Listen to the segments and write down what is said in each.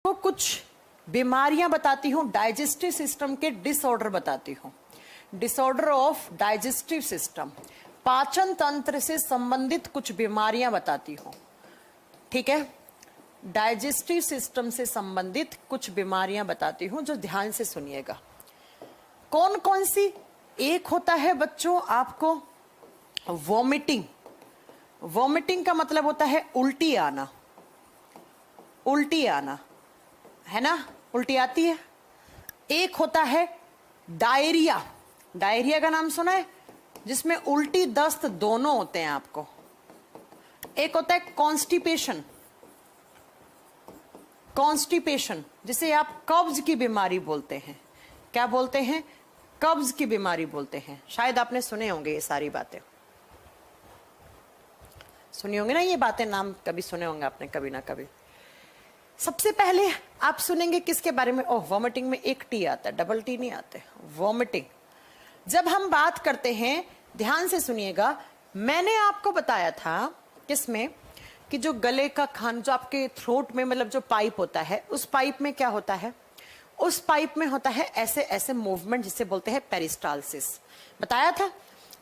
तो कुछ बीमारियां बताती हूं, डाइजेस्टिव सिस्टम के डिसऑर्डर बताती हूं। डिसऑर्डर ऑफ डाइजेस्टिव सिस्टम, पाचन तंत्र से संबंधित कुछ बीमारियां बताती हूं। ठीक है, डाइजेस्टिव सिस्टम से संबंधित कुछ बीमारियां बताती हूं जो ध्यान से सुनिएगा। कौन कौन सी? एक होता है बच्चों आपको वॉमिटिंग। वॉमिटिंग का मतलब होता है उल्टी आना, उल्टी आना, है ना, उल्टी आती है। एक होता है डायरिया। डायरिया का नाम सुना है, जिसमें उल्टी दस्त दोनों होते हैं आपको। एक होता है कॉन्स्टिपेशन। कॉन्स्टिपेशन जिसे आप कब्ज की बीमारी बोलते हैं। क्या बोलते हैं? कब्ज की बीमारी बोलते हैं। शायद आपने सुने होंगे ये सारी बातें, सुनी होंगे ना ये बातें, नाम कभी सुने होंगे आपने कभी ना कभी। सबसे पहले आप सुनेंगे किसके बारे में? ओह, वॉमिटिंग में एक टी आता है, डबल टी नहीं आते। वॉमिटिंग जब हम बात करते हैं, ध्यान से सुनिएगा, मैंने आपको बताया था किसमें कि जो गले का खान, जो आपके थ्रोट में मतलब जो पाइप होता है, उस पाइप में क्या होता है? उस पाइप में होता है ऐसे ऐसे मूवमेंट जिसे बोलते हैं पेरिस्टालसिस। बताया था।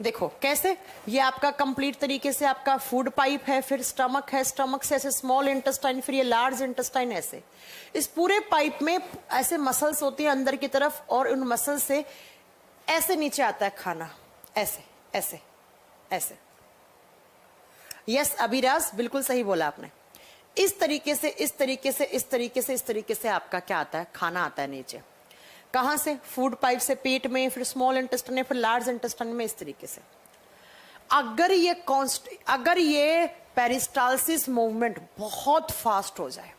देखो कैसे, ये आपका कंप्लीट तरीके से आपका फूड पाइप है, फिर स्टमक है, स्टमक से ऐसे स्मॉल इंटेस्टाइन, फिर ये लार्ज इंटेस्टाइन, ऐसे इस पूरे पाइप में ऐसे मसल्स होती है अंदर की तरफ, और उन मसल से ऐसे नीचे आता है खाना, ऐसे ऐसे ऐसे। यस अभिराज, बिल्कुल सही बोला आपने। इस तरीके से इस तरीके से इस तरीके से इस तरीके से आपका क्या आता है? खाना आता है नीचे। कहां से? फूड पाइप से पेट में, फिर स्मॉल इंटेस्टाइन में, फिर लार्ज इंटेस्टाइन में, इस तरीके से। अगर ये पेरिस्टालसिस मूवमेंट बहुत फास्ट हो जाए,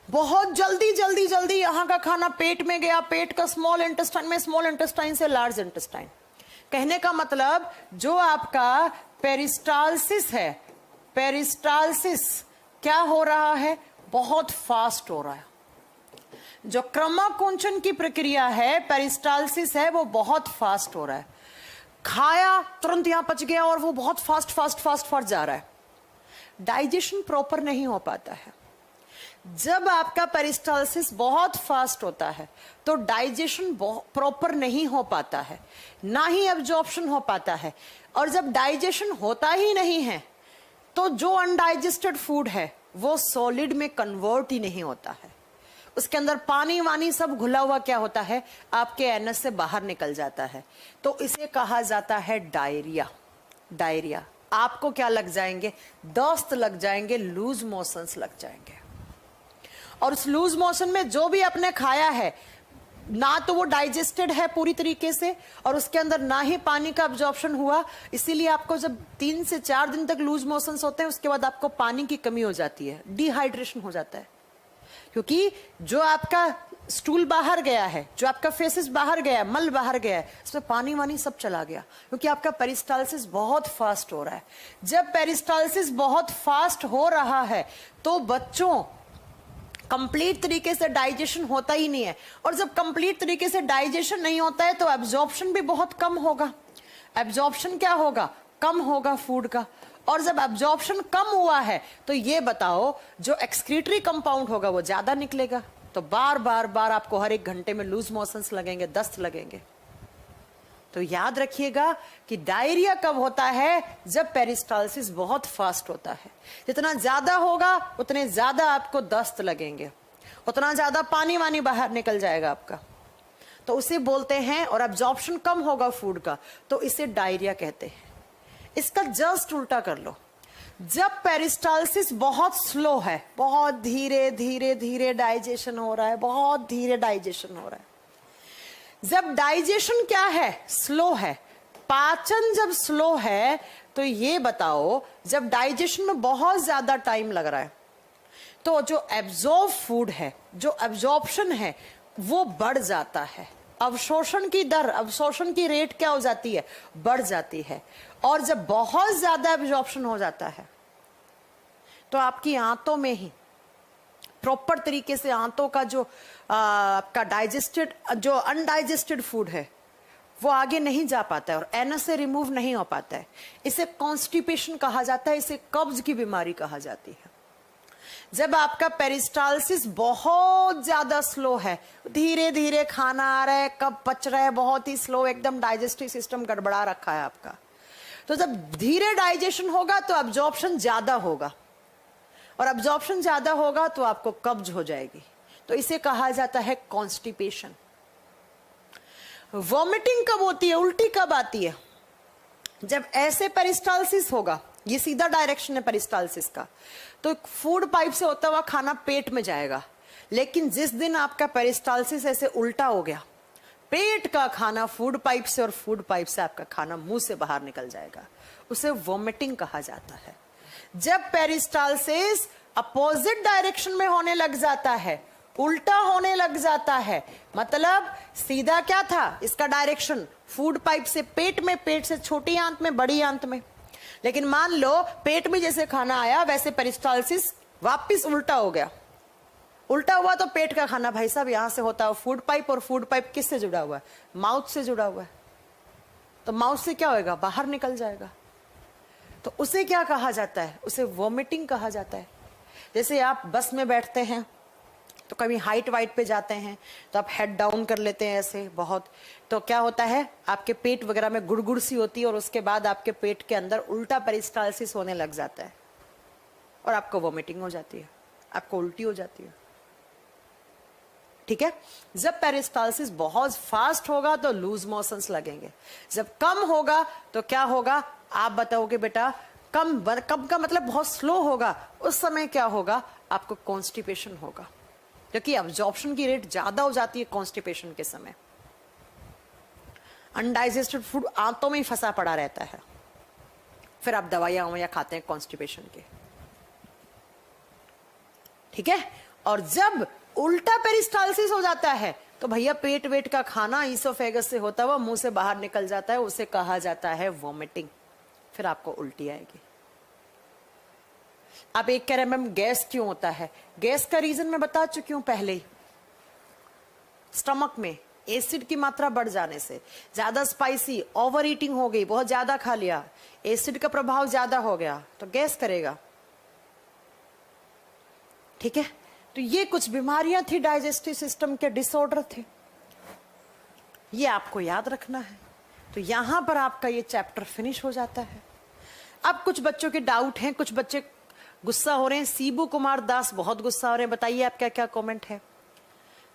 बहुत जल्दी जल्दी जल्दी यहां का खाना पेट में गया, पेट का स्मॉल इंटेस्टाइन में, स्मॉल इंटेस्टाइन से लार्ज इंटेस्टाइन, कहने का मतलब जो आपका पेरिस्टालसिस है, पेरिस्टालसिस क्या हो रहा है? बहुत फास्ट हो रहा है। जो क्रमाकुंचन की प्रक्रिया है, पेरिस्टालसिस है, वो बहुत फास्ट हो रहा है। खाया तुरंत यहां पच गया और वो बहुत फास्ट फास्ट फास्ट फास्ट जा रहा है। डाइजेशन प्रॉपर नहीं हो पाता है। जब आपका पेरिस्टालसिस बहुत फास्ट होता है तो डाइजेशन प्रॉपर नहीं हो पाता है, ना ही एब्जॉर्प्शन हो पाता है। और जब डाइजेशन होता ही नहीं है तो जो अनडाइजेस्टेड फूड है वो सॉलिड में कन्वर्ट ही नहीं होता है। उसके अंदर पानी वानी सब घुला हुआ क्या होता है? आपके एनस से बाहर निकल जाता है। तो इसे कहा जाता है डायरिया। डायरिया। आपको क्या लग जाएंगे? दस्त लग जाएंगे, लूज मोशंस लग जाएंगे। और उस लूज मोशन में जो भी आपने खाया है, ना तो वो डाइजेस्टेड है पूरी तरीके से, और उसके अंदर ना ही पानी का अब्जॉर्प्शन हुआ। इसीलिए आपको जब 3 से 4 दिन तक लूज मोशंस होते हैं, उसके बाद आपको पानी की कमी हो जाती है, डिहाइड्रेशन हो जाता है। क्योंकि जो आपका स्टूल बाहर गया है, जो आपका फेसेस बाहर गया है, मल बाहर गया है, इसमें पानी वानी सब चला गया, क्योंकि आपका पेरिस्टालसिस बहुत फास्ट हो रहा है। जब पेरिस्टालसिस बहुत फास्ट हो रहा है तो बच्चों कंप्लीट तरीके से डाइजेशन होता ही नहीं है। और जब कंप्लीट तरीके से डाइजेशन नहीं होता है तो एब्जॉर्प्शन भी बहुत कम होगा। एब्जॉर्प्शन क्या होगा? कम होगा फूड का। और जब एब्जॉर्प्शन कम हुआ है तो ये बताओ, जो एक्सक्रीटरी कंपाउंड होगा वो ज्यादा निकलेगा। तो बार बार बार आपको हर 1 घंटे में लूज मोशंस लगेंगे, दस्त लगेंगे। तो याद रखिएगा कि डायरिया कब होता है? जब पेरिस्टालसिस बहुत फास्ट होता है। जितना ज्यादा होगा उतने ज्यादा आपको दस्त लगेंगे, उतना ज्यादा पानी वानी बाहर निकल जाएगा आपका, तो उसे बोलते हैं। और एब्जॉर्प्शन कम होगा फूड का तो इसे डायरिया कहते हैं। इसका जस्ट उल्टा कर लो, जब पेरिस्टालसिस बहुत स्लो है, बहुत धीरे धीरे धीरे डाइजेशन हो रहा है, बहुत धीरे डाइजेशन हो रहा है। जब डाइजेशन क्या है? स्लो है। पाचन जब स्लो है तो ये बताओ, जब डाइजेशन में बहुत ज्यादा टाइम लग रहा है तो जो एब्जॉर्ब फूड है, जो एब्जॉर्प्शन है, वो बढ़ जाता है। अवशोषण की दर, अवशोषण की रेट क्या हो जाती है? बढ़ जाती है। और जब बहुत ज्यादा एब्जॉर्प्शन हो जाता है तो आपकी आंतों में ही प्रॉपर तरीके से आंतों का जो आपका डाइजेस्टेड, जो अनडाइजेस्टेड फूड है, वो आगे नहीं जा पाता है और एनस से रिमूव नहीं हो पाता है। इसे कॉन्स्टिपेशन कहा जाता है, इसे कब्ज की बीमारी कहा जाती है। जब आपका पेरिस्टालसिस बहुत ज्यादा स्लो है, धीरे धीरे खाना आ रहा है, कब पच रहा है, बहुत ही स्लो, एकदम डाइजेस्टिव सिस्टम गड़बड़ा रखा है आपका, तो जब धीरे डाइजेशन होगा तो अब्जॉर्प्शन ज्यादा होगा, और अब्जॉर्प्शन ज्यादा होगा तो आपको कब्ज हो जाएगी, तो इसे कहा जाता है कॉन्स्टिपेशन। वॉमिटिंग कब होती है, उल्टी कब आती है? जब ऐसे पेरिस्टालसिस होगा, ये सीधा डायरेक्शन है पेरिस्टालसिस का, तो फूड पाइप से होता हुआ खाना पेट में जाएगा। लेकिन जिस दिन आपका पेरिस्टालसिस ऐसे उल्टा हो गया, पेट का खाना फूड पाइप से और फूड पाइप से आपका खाना मुंह से बाहर निकल जाएगा, उसे वॉमिटिंग कहा जाता है। जब पेरिस्टालसिस अपोजिट डायरेक्शन में होने लग जाता है, उल्टा होने लग जाता है, मतलब सीधा क्या था इसका डायरेक्शन, फूड पाइप से पेट में, पेट से छोटी आंत में, बड़ी आंत में, लेकिन मान लो पेट में जैसे खाना आया वैसे पेरिस्टालसिस वापस उल्टा हो गया। उल्टा हुआ तो पेट का खाना भाई साहब यहां से होता है फूड पाइप, और फूड पाइप किससे जुड़ा हुआ है? माउथ से जुड़ा हुआ है, तो माउथ से क्या होएगा, बाहर निकल जाएगा। तो उसे क्या कहा जाता है? उसे वॉमिटिंग कहा जाता है। जैसे आप बस में बैठते हैं तो कभी हाइट वाइट पे जाते हैं तो आप हेड डाउन कर लेते हैं ऐसे बहुत, तो क्या होता है आपके पेट वगैरह में गुड़गुड़ सी होती है, और उसके बाद आपके पेट के अंदर उल्टा पेरिस्टालसिस होने लग जाता है और आपको वॉमिटिंग हो जाती है, आपको उल्टी हो जाती है। ठीक है, जब पेरिस्टालसिस बहुत फास्ट होगा तो लूज मोशंस लगेंगे, जब कम होगा तो क्या होगा आप बताओगे बेटा? कम का मतलब बहुत स्लो होगा, उस समय क्या होगा? आपको कॉन्स्टिपेशन होगा, क्योंकि अब्जॉर्प्शन की रेट ज्यादा हो जाती है कॉन्स्टिपेशन के समय। अनडाइजेस्टेड फूड आंतों में ही फंसा पड़ा रहता है, फिर आप दवाइयां खाते हैं कॉन्स्टिपेशन के। ठीक है, और जब उल्टा पेरिस्टालसिस हो जाता है तो भैया पेट वेट का खाना ईसोफेगस से होता हुआ मुंह से बाहर निकल जाता है, उसे कहा जाता है वॉमिटिंग, फिर आपको उल्टी आएगी। आप एक कह रहे हैं मैम गैस क्यों होता है? गैस का रीजन मैं बता चुकी हूं पहले ही, स्टमक में एसिड की मात्रा बढ़ जाने से, ज्यादा स्पाइसी, ओवर ईटिंग हो गई, बहुत ज्यादा खा लिया, एसिड का प्रभाव ज्यादा हो गया तो गैस करेगा। ठीक है, तो ये कुछ बीमारियां थी, डाइजेस्टिव सिस्टम के डिसऑर्डर थे, ये आपको याद रखना है। तो यहां पर आपका ये चैप्टर फिनिश हो जाता है। अब कुछ बच्चों के डाउट हैं, कुछ बच्चे गुस्सा हो रहे हैं। सीबू कुमार दास बहुत गुस्सा हो रहे हैं, बताइए आपका क्या कमेंट है?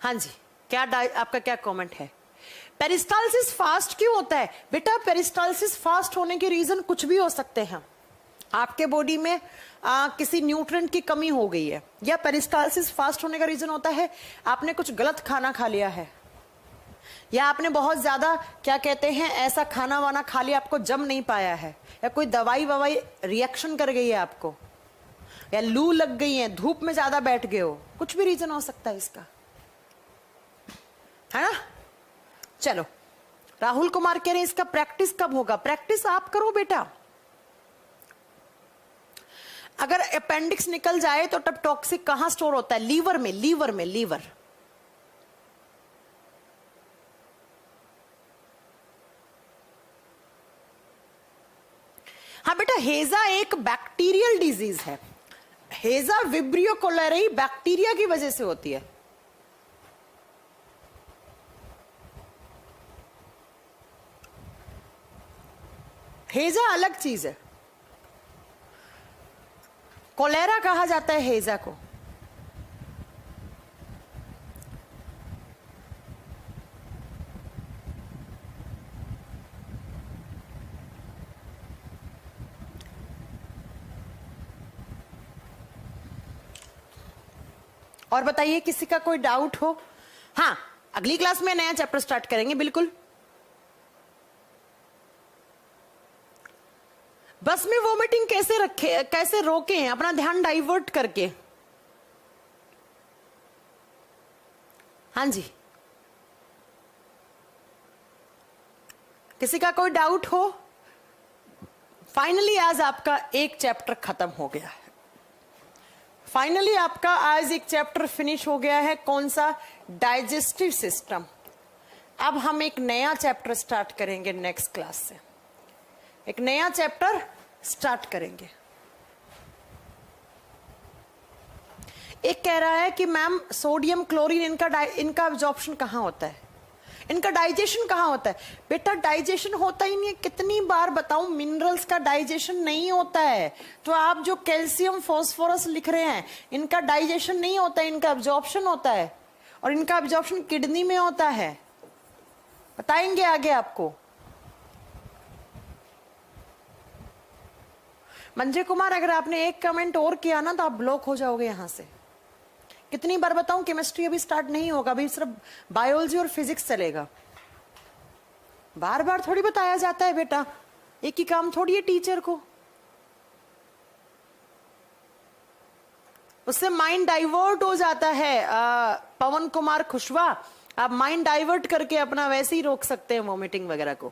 हाँ जी, क्या आपका क्या कमेंट है? पेरिस्टालसिस फास्ट क्यों होता है? बेटा पेरिस्टालसिस फास्ट होने के रीजन कुछ भी हो सकते हैं। आपके बॉडी में किसी न्यूट्रिएंट की कमी हो गई है, या पेरिस्टालसिस फास्ट होने का रीजन होता है आपने कुछ गलत खाना खा लिया है, या आपने बहुत ज्यादा क्या कहते हैं ऐसा खाना वाना खा लिया आपको जम नहीं पाया है, या कोई दवाई ववाई रिएक्शन कर गई है आपको, या लू लग गई है, धूप में ज्यादा बैठ गए हो, कुछ भी रीजन हो सकता है इसका, है ना? चलो, राहुल कुमार कह रहे हैं इसका प्रैक्टिस कब होगा? प्रैक्टिस आप करो बेटा। अगर अपेंडिक्स निकल जाए तो तब टॉक्सिक कहां स्टोर होता है? लीवर में, लीवर में, लीवर। हाँ बेटा, हेजा एक बैक्टीरियल डिजीज है, हेजा विब्रियो कोलेराई बैक्टीरिया की वजह से होती है। हेजा अलग चीज है, कोलेरा कहा जाता है हेजा को। और बताइए किसी का कोई डाउट हो? हाँ, अगली क्लास में नया चैप्टर स्टार्ट करेंगे बिल्कुल। बस में वोमिटिंग कैसे रखे, कैसे रोके हैं? अपना ध्यान डाइवर्ट करके। हाँ जी, किसी का कोई डाउट हो? फाइनली आज आपका एक चैप्टर खत्म हो गया है। फाइनली आपका आज एक चैप्टर फिनिश हो गया है। कौन सा? Digestive system. अब हम एक नया चैप्टर स्टार्ट करेंगे नेक्स्ट क्लास से, एक नया चैप्टर स्टार्ट करेंगे। एक कह रहा है कि मैम सोडियम क्लोरीन इनका एब्जॉर्प्शन कहाँ होता है, इनका डाइजेशन कहाँ होता है? बेटा डाइजेशन होता ही नहीं है, कितनी बार बताऊं, मिनरल्स का डाइजेशन नहीं होता है। तो आप जो कैल्शियम फॉस्फोरस लिख रहे हैं, इनका डाइजेशन नहीं होता है, इनका एब्जॉर्प्शन होता है, और इनका एब्जॉर्प्शन किडनी में होता है। बताएंगे आगे आपको। मंजय कुमार, अगर आपने एक कमेंट और किया ना तो आप ब्लॉक हो जाओगे यहां से। कितनी बार बताऊं, केमिस्ट्री अभी स्टार्ट नहीं होगा, अभी सिर्फ बायोलॉजी और फिजिक्स चलेगा। बार बार थोड़ी बताया जाता है बेटा, एक ही काम थोड़ी है टीचर को। उससे माइंड डाइवर्ट हो जाता है। पवन कुमार खुशवा, आप माइंड डाइवर्ट करके अपना वैसे ही रोक सकते हैं वॉमिटिंग वगैरह को।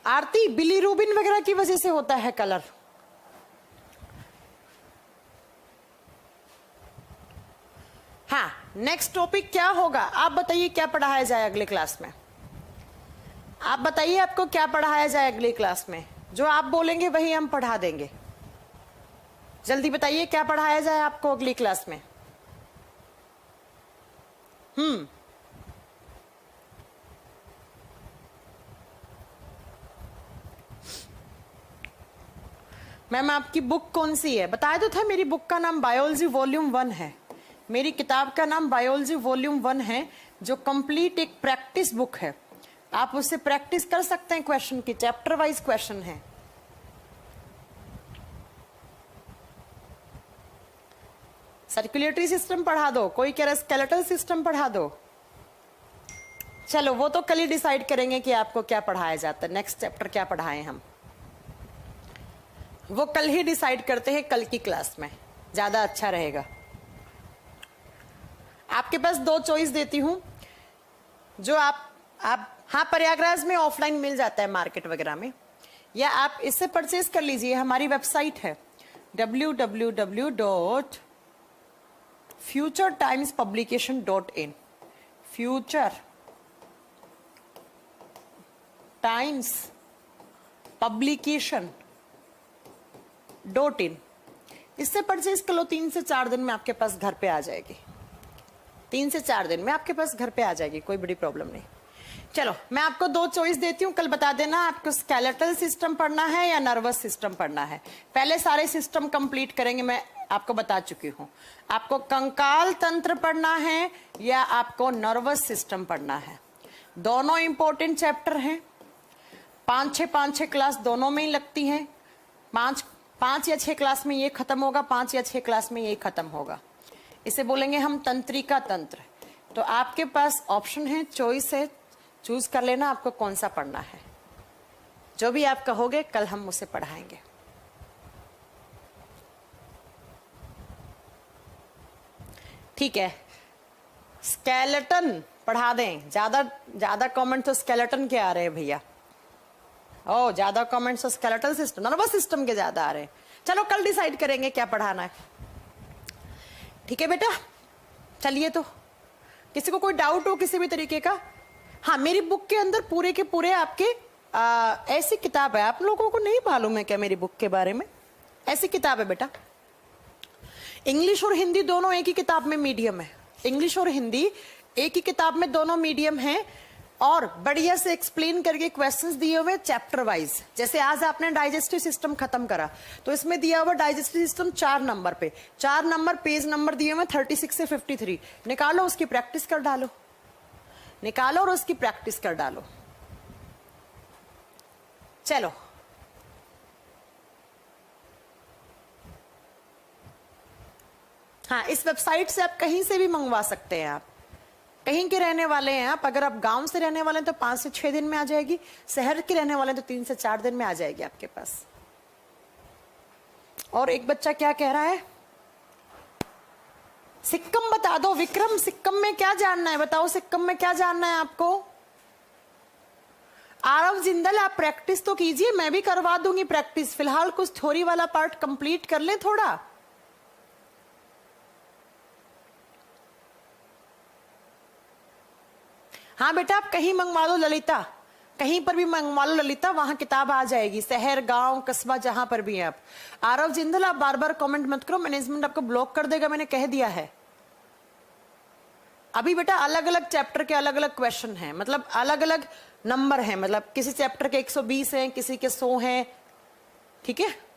आरती, बिलीरुबिन वगैरह की वजह से होता है कलर। हाँ, नेक्स्ट टॉपिक क्या होगा आप बताइए, क्या पढ़ाया जाए अगले क्लास में? आप बताइए आपको क्या पढ़ाया जाए अगली क्लास में? जो आप बोलेंगे वही हम पढ़ा देंगे। जल्दी बताइए क्या पढ़ाया जाए आपको अगली क्लास में? मैम आपकी बुक कौन सी है? बताया तो था, मेरी बुक का नाम बायोलॉजी वॉल्यूम 1 है। मेरी किताब का नाम बायोलॉजी वॉल्यूम 1 है, जो कंप्लीट एक प्रैक्टिस बुक है। आप उससे प्रैक्टिस कर सकते हैं, क्वेश्चन की चैप्टर वाइज क्वेश्चन है। सर्कुलेटरी सिस्टम पढ़ा दो, कोई कह रहा है स्केलेटल सिस्टम पढ़ा दो। चलो वो तो कल ही डिसाइड करेंगे कि आपको क्या पढ़ाया जाता है, नेक्स्ट चैप्टर क्या पढ़ाएं हम, वो कल ही डिसाइड करते हैं, कल की क्लास में ज्यादा अच्छा रहेगा। आपके पास 2 चॉइस देती हूं, जो आप हाँ, प्रयागराज में ऑफलाइन मिल जाता है मार्केट वगैरह में, या आप इससे परचेज कर लीजिए। हमारी वेबसाइट है www.futuretimespublication.in, futuretimespublication.in। इससे परचेज कर लो, 3 से 4 दिन में आपके पास घर पे आ जाएगी। 3 से 4 दिन में आपके पास घर पे आ जाएगी, कोई बड़ी प्रॉब्लम नहीं। चलो मैं आपको 2 चॉइस देती हूँ, कल बता देना आपको स्केलेटल सिस्टम पढ़ना है या नर्वस सिस्टम पढ़ना है। पहले सारे सिस्टम कंप्लीट करेंगे, मैं आपको बता चुकी हूँ। आपको कंकाल तंत्र पढ़ना है या आपको नर्वस सिस्टम पढ़ना है। दोनों इंपॉर्टेंट चैप्टर हैं। 5-6 क्लास दोनों में ही लगती हैं। 5 या 6 क्लास में ये खत्म होगा, 5 या 6 क्लास में ये खत्म होगा। इसे बोलेंगे हम तंत्रिका तंत्र। तो आपके पास ऑप्शन है, चॉइस है, चूज कर लेना आपको कौन सा पढ़ना है। जो भी आप कहोगे कल हम उसे पढ़ाएंगे। ठीक है, स्केलेटन पढ़ा दें। ज्यादा कमेंट तो स्केलेटन के आ रहे हैं भैया। ओ, ज्यादा कमेंट्स तो स्केलेटल सिस्टम, नर्वस सिस्टम के ज्यादा आ रहे हैं। चलो कल डिसाइड करेंगे क्या पढ़ाना है। ठीक है बेटा, चलिए। तो किसी को कोई डाउट हो किसी भी तरीके का? हाँ, मेरी बुक के अंदर पूरे के पूरे आपके ऐसी किताब है, आप लोगों को नहीं मालूम है क्या मेरी बुक के बारे में? ऐसी किताब है बेटा, इंग्लिश और हिंदी दोनों एक ही किताब में मीडियम है। इंग्लिश और हिंदी एक ही किताब में दोनों मीडियम है, और बढ़िया से एक्सप्लेन करके क्वेश्चंस दिए हुए चैप्टर वाइज। जैसे आज आपने डाइजेस्टिव सिस्टम खत्म करा, तो इसमें दिया हुआ डाइजेस्टिव सिस्टम 4 नंबर पे, 4 नंबर पेज नंबर दिए हुए 36 से 53। निकालो, उसकी प्रैक्टिस कर डालो, निकालो और उसकी प्रैक्टिस कर डालो। चलो हाँ, इस वेबसाइट से आप कहीं से भी मंगवा सकते हैं। आप कहीं के रहने वाले हैं, आप अगर आप गांव से रहने वाले हैं तो 5 से 6 दिन में आ जाएगी। शहर के रहने वाले हैं तो 3 से 4 दिन में आ जाएगी आपके पास। और एक बच्चा क्या कह रहा है, सिक्कम बता दो। विक्रम, सिक्कम में क्या जानना है बताओ, सिक्कम में क्या जानना है आपको? आरव जिंदल, आप प्रैक्टिस तो कीजिए, मैं भी करवा दूंगी प्रैक्टिस। फिलहाल कुछ थ्योरी वाला पार्ट कंप्लीट कर ले थोड़ा। हाँ बेटा, आप कहीं मंगवा दो। ललिता, कहीं पर भी मंगवा लो ललिता, वहां किताब आ जाएगी, शहर गांव कस्बा जहां पर भी है आप। आरव जिंदल आप बार बार कमेंट मत करो, मैनेजमेंट आपको ब्लॉक कर देगा, मैंने कह दिया है। अभी बेटा अलग अलग चैप्टर के अलग अलग क्वेश्चन हैं, मतलब अलग अलग नंबर हैं, मतलब किसी चैप्टर के 120 हैं, किसी के 100 हैं, ठीक है।